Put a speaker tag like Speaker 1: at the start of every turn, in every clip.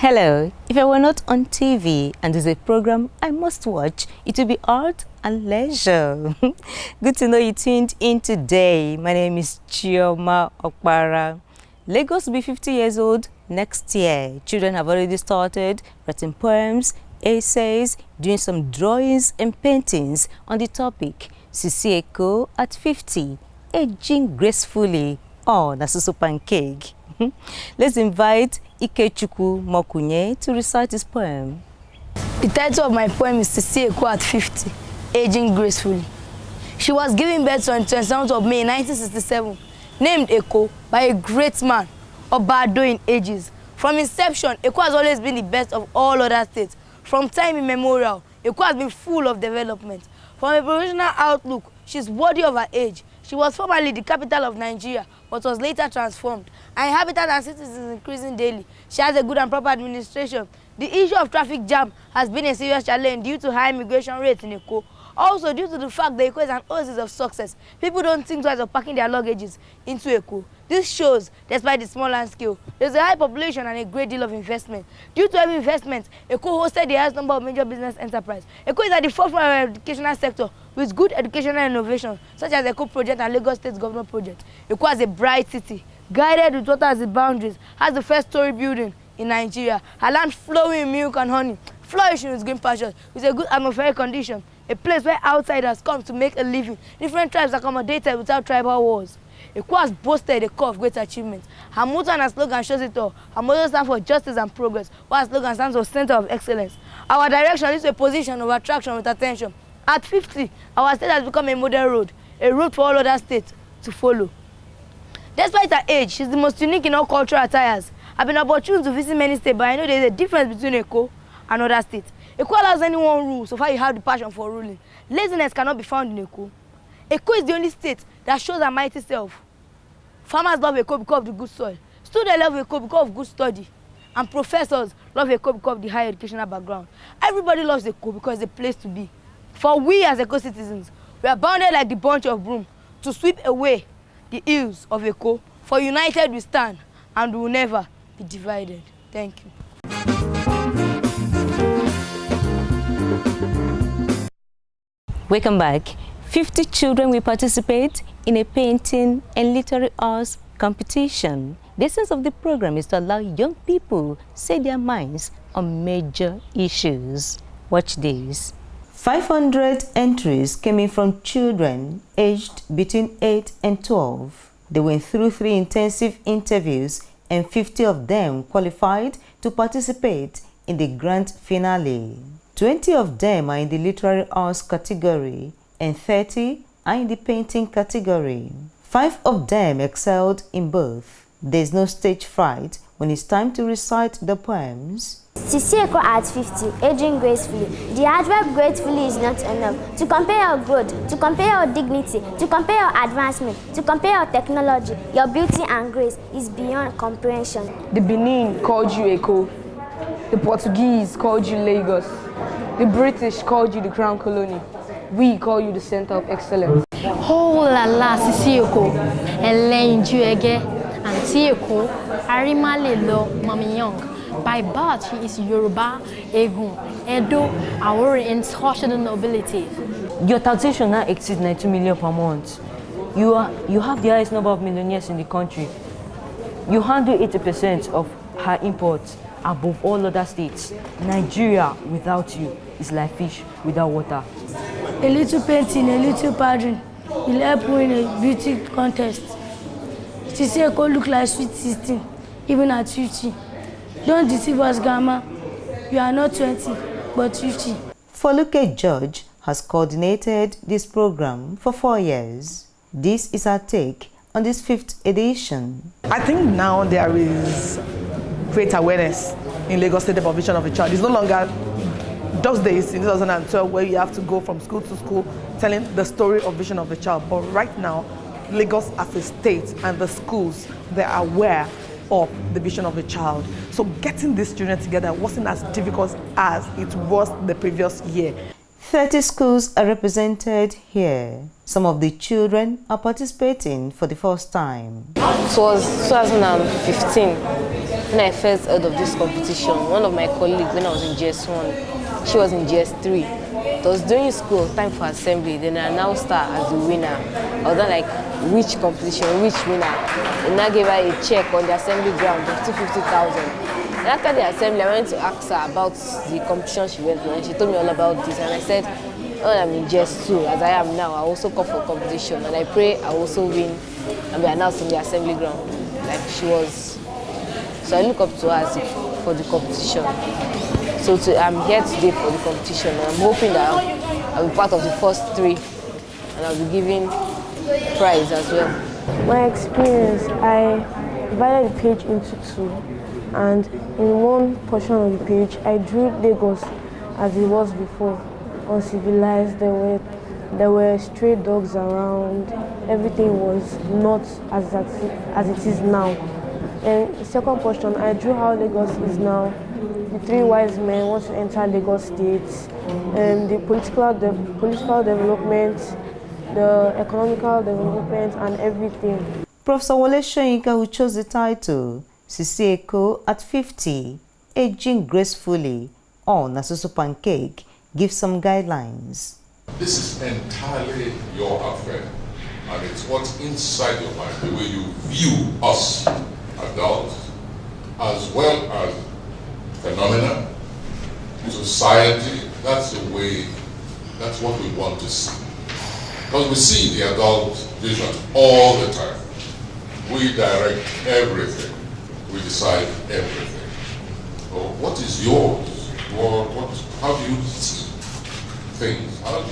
Speaker 1: Hello, if I were not on TV and there's a program I must watch, it will be art and leisure. Good to know you tuned in today. My name is Chioma Okpara. Lagos will be 50 years old next year. Children have already started writing poems, essays, doing some drawings and paintings on the topic. Sisi Eko at 50, aging gracefully. Oh, that's a super pancake. Let's invite Ikechukwu Mokunye to recite his poem.
Speaker 2: The title of my poem is Sisi Eko at 50, aging gracefully. She was given birth on 27th of May 1967, named Eko by a great man, Obado in ages. From inception, Eko has always been the best of all other states. From time immemorial, Eko has been full of development. From a professional outlook, she is worthy of her age. She was formerly the capital of Nigeria, but was later transformed. Her inhabitants and citizens is increasing daily. She has a good and proper administration. The issue of traffic jam has been a serious challenge due to high immigration rates in Eko. Also, due to the fact that Eko is an oasis of success, people don't think twice of packing their luggages into Eko. This shows, despite the small land scale, there's a high population and a great deal of investment. Due to heavy investment, Eko hosted the highest number of major business enterprises. Eko is at the forefront of the educational sector with good educational innovation, such as Eko Project and Lagos State Government Project. Eko has a bright city, guided with water as its boundaries, has the first story building in Nigeria, her land flowing with milk and honey, flourishing with green pastures, with a good atmospheric condition, a place where outsiders come to make a living, different tribes accommodated without tribal wars. Eko has boasted a core of great achievements. Her motto and her slogan shows it all. Her motto stands for justice and progress, while her slogan stands for center of excellence. Our direction is a position of attraction with attention. At 50, our state has become a model road, a road for all other states to follow. Despite her age, she's the most unique in all cultural attires. I've been opportune to visit many states, but I know there's a difference between Eko and other states. Eko allows anyone rule, so far you have the passion for ruling. Laziness cannot be found in Eko. Eko is the only state that shows her mighty self. Farmers love Eko because of the good soil. Students love Eko because of good study. And professors love Eko because of the high educational background. Everybody loves Eko because it's a place to be. For we as Eko citizens, we are bounded like the bunch of broom to sweep away the ills of Eko. For united we stand and we will never be divided. Thank you.
Speaker 1: Welcome back. 50 children will participate in a painting and literary arts competition. The essence of the program is to allow young people say their minds on major issues. Watch this. 500 entries came in from children aged between 8 and 12. They went through 3 intensive interviews and 50 of them qualified to participate in the grand finale. 20 of them are in the literary arts category and 30 are in the painting category. 5 of them excelled in both. There is no stage fright when it's time to recite the poems.
Speaker 3: Sisi Eko at 50, aging gracefully. The adverb gracefully is not enough. To compare your growth, to compare your dignity, to compare your advancement, to compare your technology, your beauty and grace is beyond comprehension.
Speaker 4: The Benin called you Eko. The Portuguese called you Lagos. The British called you the Crown Colony. We call you the center of excellence.
Speaker 5: Oh la la, Sisi Eko. Ẹlẹ́yinjú ẹgẹ́. Aunty Eko. Arimale Mami Young. By birth, she is Yoruba, Egun, Edo, Awori, and such other nobility.
Speaker 6: Your taxation now exceeds 90 million per month. You have the highest number of millionaires in the country. You handle 80% of her imports above all other states. Nigeria without you is like fish without water.
Speaker 2: A little painting, a little pattern will help win a beauty contest. Sisi Eko look like sweet 16, even at 50. Don't deceive us, Gamma. You are not 20, but 50.
Speaker 1: Foluke George has coordinated this program for 4 years. This is our take on this 5th edition.
Speaker 7: I think now there is great awareness in Lagos State of Vision of a Child. It's no longer those days in 2012 where you have to go from school to school telling the story of Vision of a Child. But right now, Lagos as a state and the schools, they are aware of the vision of a child. So getting these children together wasn't as difficult as it was the previous year.
Speaker 1: 30 schools are represented here. Some of the children are participating for the first time.
Speaker 4: It was 2015 when I first heard of this competition, one of my colleagues, when I was in GS1, she was in GS3. It was during school, time for assembly, then I announced her as the winner. I was not like, which competition, which winner? And I gave her a check on the assembly ground of 250,000. And after the assembly, I went to ask her about the competition she went to, and she told me all about this. And I said, oh, I'm in GS2, as I am now, I also come for competition, and I pray I also win and be announced on the assembly ground, like she was. So I look up to her for the competition. So I'm here today for the competition, and I'm hoping that I'll be part of the first 3, and I'll be given prize as well.
Speaker 8: My experience, I divided the page into 2, and in one portion of the page, I drew Lagos as it was before, uncivilized. There were stray dogs around. Everything was not as it is now. And the second portion, I drew how Lagos is now. The 3 wise men want to enter Lagos State, and the political development, the economical development, and everything.
Speaker 1: Professor Wole Soyinka, who chose the title, Sisi Eko at 50, aging gracefully on Asusu Pancake, gives some guidelines.
Speaker 9: This is entirely your affair, and it's what's inside your mind, the way you view us, adults, as well as phenomena, society. That's the way, that's what we want to see. Because we see the adult vision all the time. We direct everything. We decide everything. So what is yours? How do you see things? How do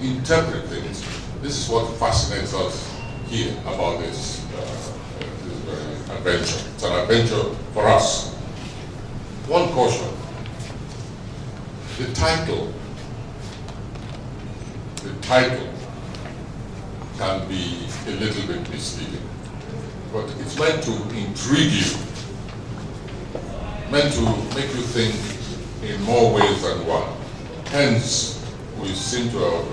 Speaker 9: you interpret things? This is what fascinates us here about this adventure. It's an adventure for us. One caution. The title can be a little bit misleading, but it's meant to intrigue you, meant to make you think in more ways than one. Hence, we seem to have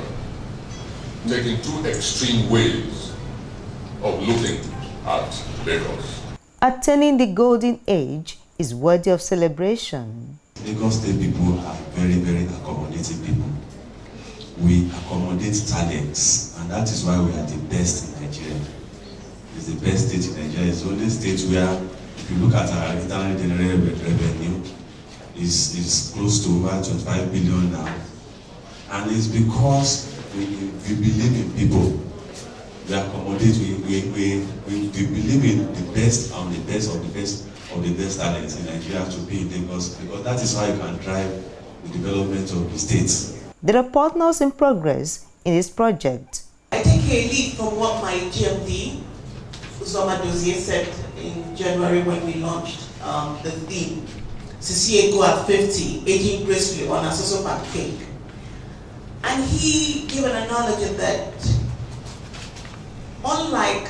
Speaker 9: taken 2 extreme ways of looking at Lagos.
Speaker 1: Attaining the golden age is worthy of celebration.
Speaker 10: Lagos State people are very, very accommodating people. We accommodate talents, and that is why we are the best in Nigeria. It's the best state in Nigeria. It's the only state where, if you look at our internally generated revenue, is close to over 25 billion now. And it's because we believe in people. We accommodate, we believe in the best and the best of the best of the best talents in Nigeria to be in Lagos, because that is how you can drive the development of the states.
Speaker 1: There are partners in progress in this project.
Speaker 11: I take a lead from what my GMD, Uzoma Dozier, said in January when we launched the theme, Sisi Eko at 50, aging gracefully on Asusu Pancake. And he gave an analogy that unlike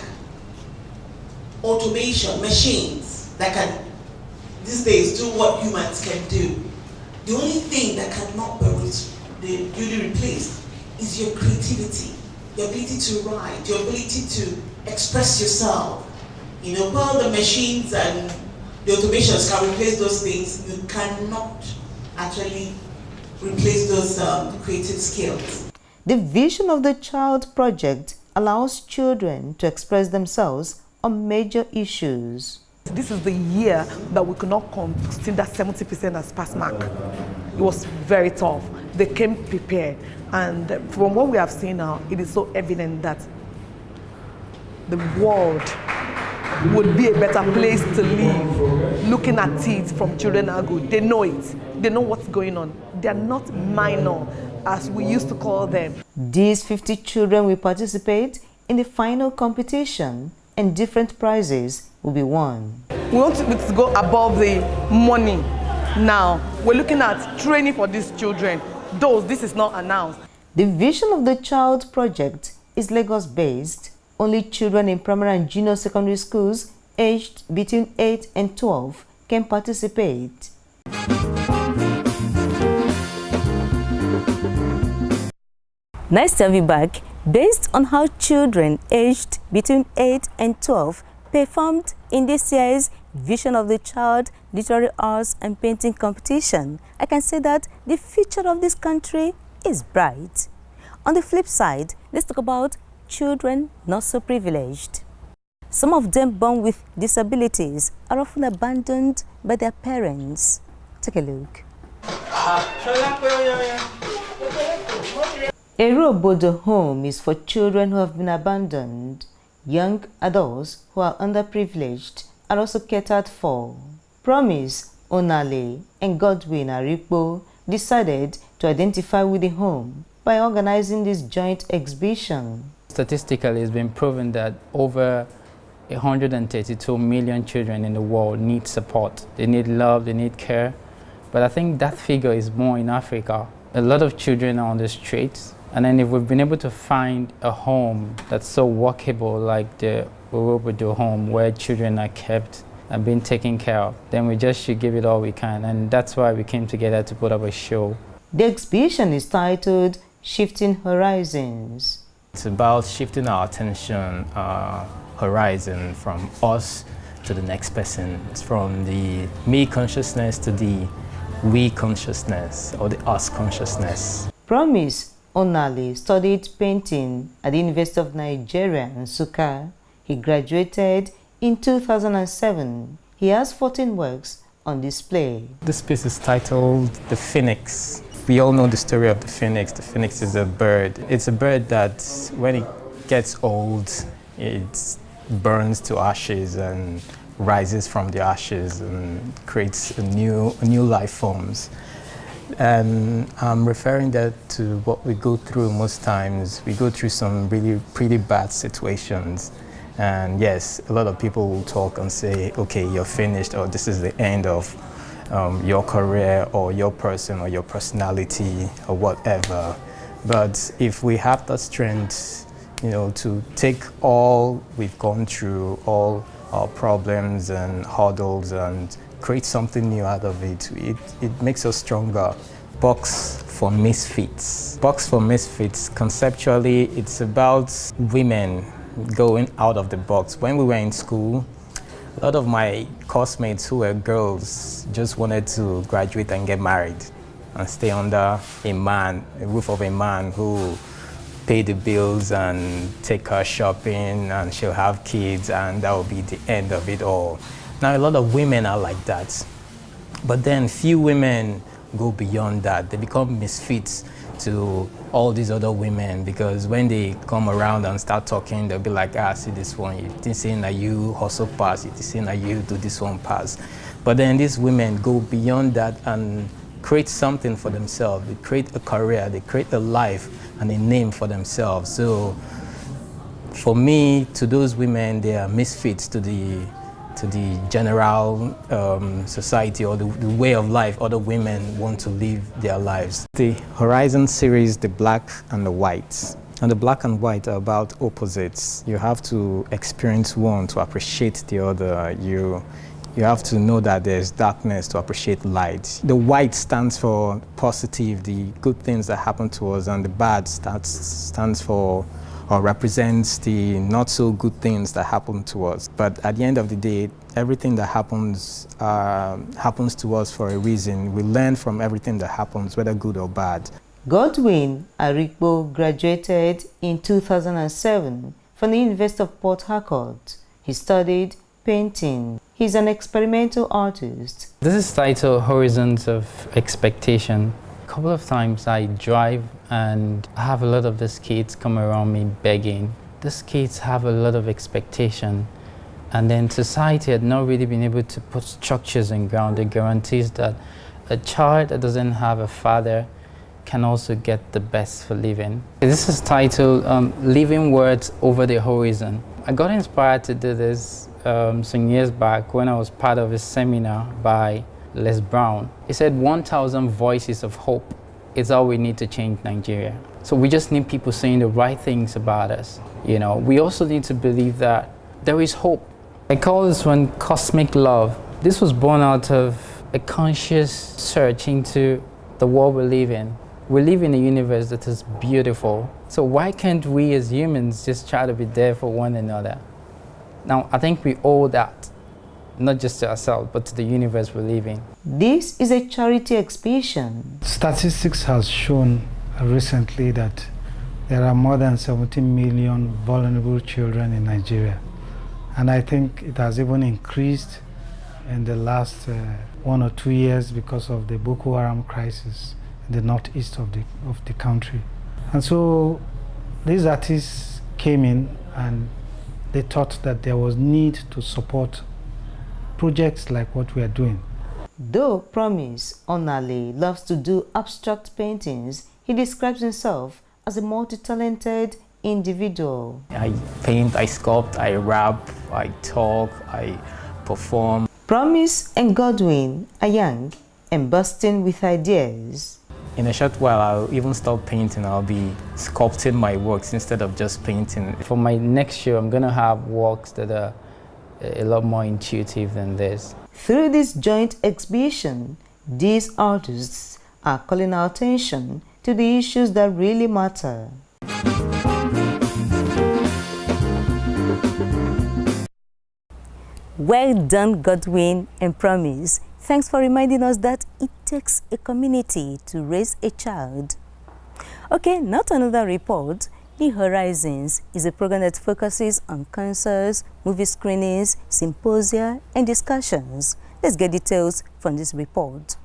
Speaker 11: automation, machines that can these days do what humans can do, the only thing that cannot be duly replaced is your creativity, your ability to write, your ability to express yourself. You know, while the machines and the automations can replace those things, you cannot actually replace those creative skills.
Speaker 1: The vision of the Child Project allows children to express themselves on major issues.
Speaker 7: This is the year that we could not consider 70% as pass mark. It was very tough. They came prepared. And from what we have seen now, it is so evident that the world would be a better place to live. Looking at it from children angle, they know it. They know what's going on. They are not minor, as we used to call them.
Speaker 1: These 50 children will participate in the final competition, and different prizes will be won.
Speaker 7: We want to go above the money now. We're looking at training for these children, though this is not announced.
Speaker 1: The vision of the Child Project is Lagos-based. Only children in primary and junior secondary schools aged between 8 and 12 can participate. Nice to have you back. Based on how children aged between 8 and 12 performed in this year's Vision of the Child Literary Arts and Painting Competition, I can say that the future of this country is bright. On the flip side, let's talk about children not so privileged. Some of them born with disabilities are often abandoned by their parents. Take a look. A Robodo home is for children who have been abandoned. Young adults who are underprivileged are also catered for. Promise Onale and Godwin Arikpo decided to identify with the home by organizing this joint exhibition.
Speaker 12: Statistically, it's been proven that over 132 million children in the world need support. They need love, they need care. But I think that figure is more in Africa. A lot of children are on the streets. And then if we've been able to find a home that's so workable like the Orobodo home where children are kept and being taken care of, then we just should give it all we can. And that's why we came together to put up a show.
Speaker 1: The exhibition is titled Shifting Horizons.
Speaker 13: It's about shifting our attention, horizon from us to the next person. It's from the me consciousness to the we consciousness or the us consciousness.
Speaker 1: Promise Onale studied painting at the University of Nigeria, Nsukka. He graduated in 2007. He has 14 works on display.
Speaker 13: This piece is titled The Phoenix. We all know the story of the phoenix. The phoenix is a bird. It's a bird that when it gets old, it burns to ashes and rises from the ashes and creates a new life forms. And I'm referring that to what we go through most times. We go through some really pretty bad situations. And yes, a lot of people will talk and say, okay, you're finished, or this is the end of your career or your person or your personality or whatever. But if we have that strength, you know, to take all we've gone through, all our problems and hurdles, and create something new out of it, it makes us stronger. Box for Misfits. Box for Misfits, conceptually, it's about women going out of the box. When we were in school, a lot of my classmates who were girls just wanted to graduate and get married and stay under a man, a roof of a man who pay the bills and take her shopping, and she'll have kids, and that will be the end of it all. Now, a lot of women are like that, but then few women go beyond that. They become misfits to all these other women, because when they come around and start talking, they'll be like, see this one, you didn't say that you hustle pass, you didn't say that you do this one pass. But then these women go beyond that and create something for themselves. They create a career, they create a life and a name for themselves. So for me, to those women, they are misfits to the general society or the way of life other women want to live their lives. The Horizon series, the black and the white. And the black and white are about opposites. You have to experience one to appreciate the other. You have to know that there's darkness to appreciate light. The white stands for positive, the good things that happen to us, and the bad stands for or represents the not so good things that happen to us. But at the end of the day, everything that happens happens to us for a reason. We learn from everything that happens, whether good or bad.
Speaker 1: Godwin Arikpo graduated in 2007 from the University of Port Harcourt. He studied painting. He's an experimental artist.
Speaker 12: This is titled Horizons of Expectation. A couple of times I drive and I have a lot of these kids come around me begging. These kids have a lot of expectation, and then society had not really been able to put structures in ground that guarantees that a child that doesn't have a father can also get the best for living. This is titled Living Words Over the Horizon. I got inspired to do this some years back when I was part of a seminar by Les Brown. He said 1,000 voices of hope is all we need to change Nigeria. So we just need people saying the right things about us. You know, we also need to believe that there is hope. I call this one cosmic love. This was born out of a conscious search into the world we live in. We live in a universe that is beautiful. So why can't we as humans just try to be there for one another? Now, I think we owe that not just to ourselves, but to the universe we live in.
Speaker 1: This is a charity exhibition.
Speaker 14: Statistics has shown recently that there are more than 17 million vulnerable children in Nigeria. And I think it has even increased in the last 1 or 2 years because of the Boko Haram crisis in the northeast of the country. And so these artists came in and they thought that there was need to support projects like what we are doing.
Speaker 1: Though Promise Onale loves to do abstract paintings, he describes himself as a multi-talented individual.
Speaker 13: I paint, I sculpt, I rap, I talk, I perform.
Speaker 1: Promise and Godwin are young and bursting with ideas.
Speaker 13: In a short while, I'll even stop painting. I'll be sculpting my works instead of just painting.
Speaker 12: For my next show, I'm going to have works that are a lot more intuitive than this.
Speaker 1: Through this joint exhibition, these artists are calling our attention to the issues that really matter. Well done, Godwin and Promise. Thanks for reminding us that it takes a community to raise a child. Okay, not another report. New Horizons is a program that focuses on concerts, movie screenings, symposia, and discussions. Let's get details from this report.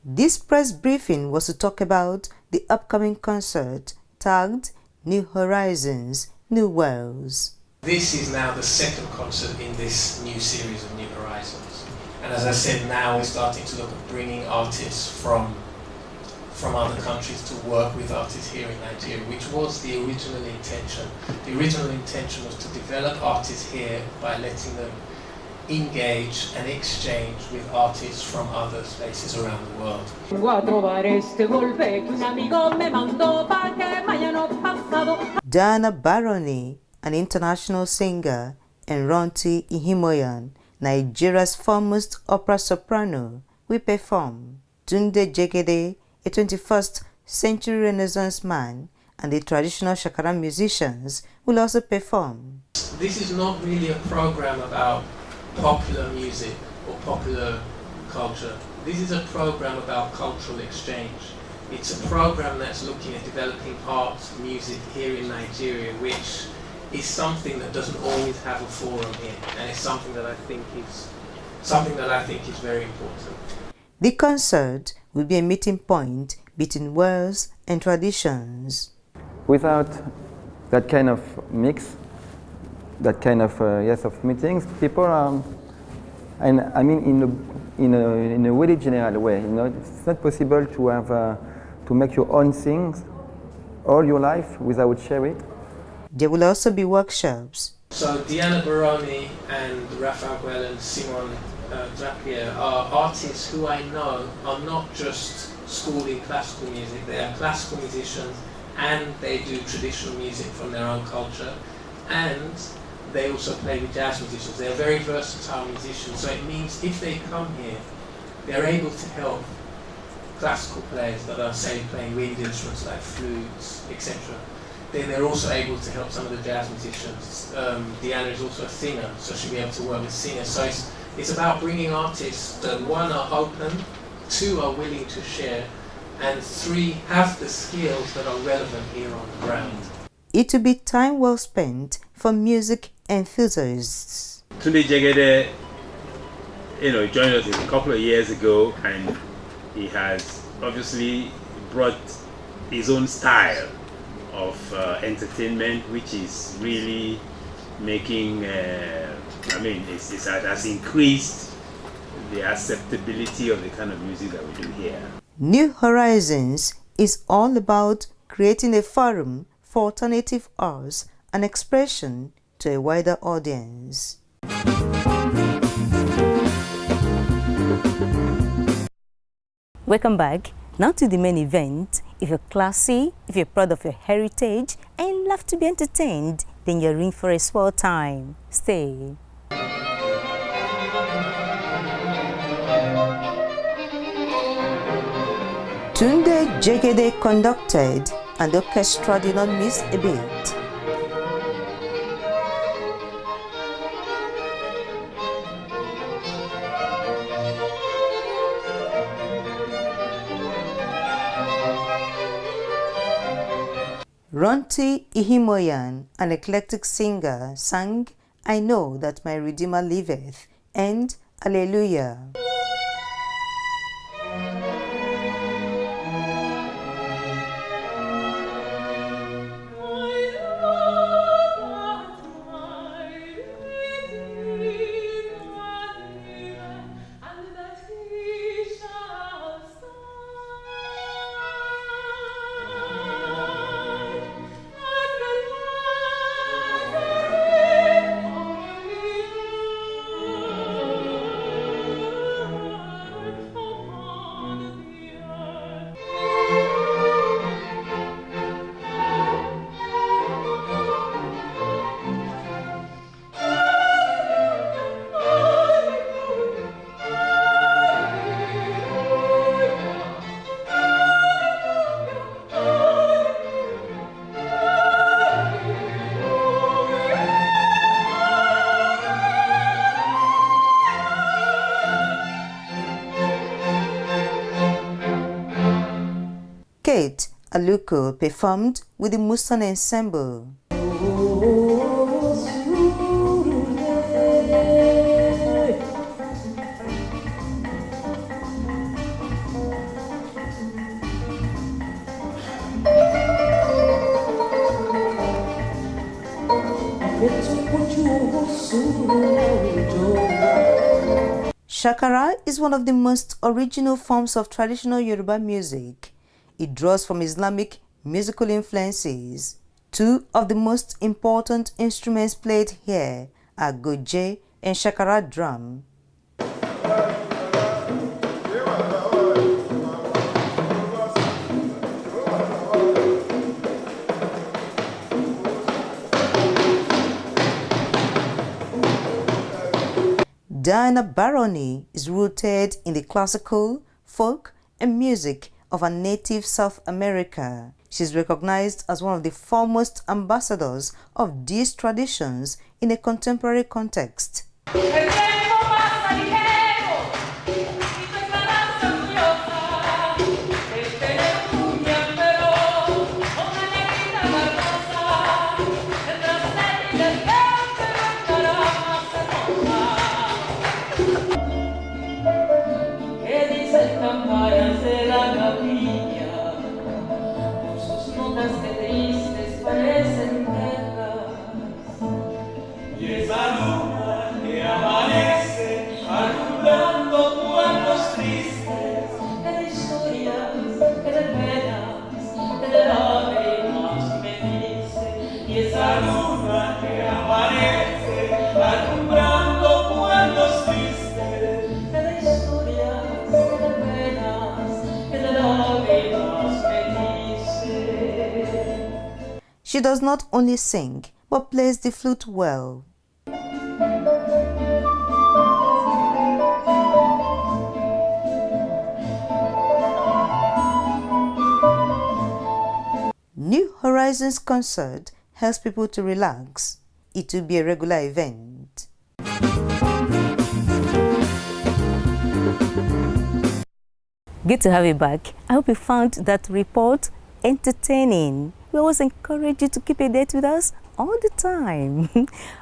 Speaker 1: This press briefing was to talk about the upcoming concert tagged New Horizons, New Worlds.
Speaker 15: This is now the second concert in this new series of New Horizons. And as I said, now we're starting to look at bringing artists from other countries to work with artists here in Nigeria, which was the original intention. The original intention was to develop artists here by letting them engage and exchange with artists from other places around the world.
Speaker 1: Diana Baroni, an international singer, and Ronti Ihimoyan, Nigeria's foremost opera soprano, will perform. Tunde Jegede, a 21st century Renaissance man, and the traditional Shakara musicians will also perform.
Speaker 15: This is not really a program about popular music or popular culture. This is a program about cultural exchange. It's a program that's looking at developing art, music here in Nigeria, which is something that doesn't always have a forum here, and it's something that I think is very important.
Speaker 1: The concert will be a meeting point between worlds and traditions.
Speaker 16: Without that kind of mix, that kind of of meetings, people are, and I mean in a really general way. You know, it's not possible to have to make your own things all your life without sharing.
Speaker 1: There will also be workshops.
Speaker 15: So Diana Baroni and Raphael Guel and Simon Drapier are artists who I know are not just schooled in classical music. They are classical musicians and they do traditional music from their own culture, and they also play with jazz musicians. They're very versatile musicians, so it means if they come here, they're able to help classical players that are, say, playing wind instruments like flutes, etc. Then they're also able to help some of the jazz musicians. Diana is also a singer, so she'll be able to work with singers. So it's about bringing artists that, one, are open, two, are willing to share, and three, have the skills that are relevant here on the ground.
Speaker 1: It will be time well spent for music enthusiasts.
Speaker 17: Tunde Jegede, joined us a couple of years ago, and he has obviously brought his own style of entertainment, which is really making, it has increased the acceptability of the kind of music that we do here.
Speaker 1: New Horizons is all about creating a forum for alternative arts and expression to a wider audience. Welcome back. Now to the main event. If you're classy, if you're proud of your heritage, and love to be entertained, then you're in for a swell time. Stay. Tunde Jegede conducted, and the orchestra did not miss a beat. Ronti Ihimoyan, an eclectic singer, sang I Know That My Redeemer Liveth and Alleluia. Kate Aluko performed with the MUSON ensemble. Shakara is one of the most original forms of traditional Yoruba music. It draws from Islamic musical influences. Two of the most important instruments played here are goje and shakara drum. Diana Baroni is rooted in the classical, folk, and music of her native South America. She is recognized as one of the foremost ambassadors of these traditions in a contemporary context. She does not only sing, but plays the flute well. New Horizons concert helps people to relax. It will be a regular event. Good to have you back. I hope you found that report entertaining. We always encourage you to keep a date with us all the time.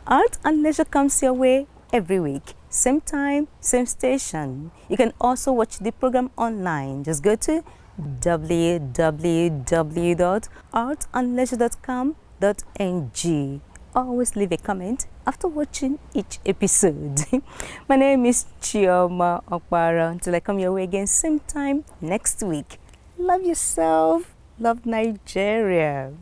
Speaker 1: Art and Leisure comes your way every week. Same time, same station. You can also watch the program online. Just go to www.artandleisure.com.ng. Always leave a comment after watching each episode. My name is Chioma Okpara. Until I come your way again, same time next week. Love yourself. Love Nigeria.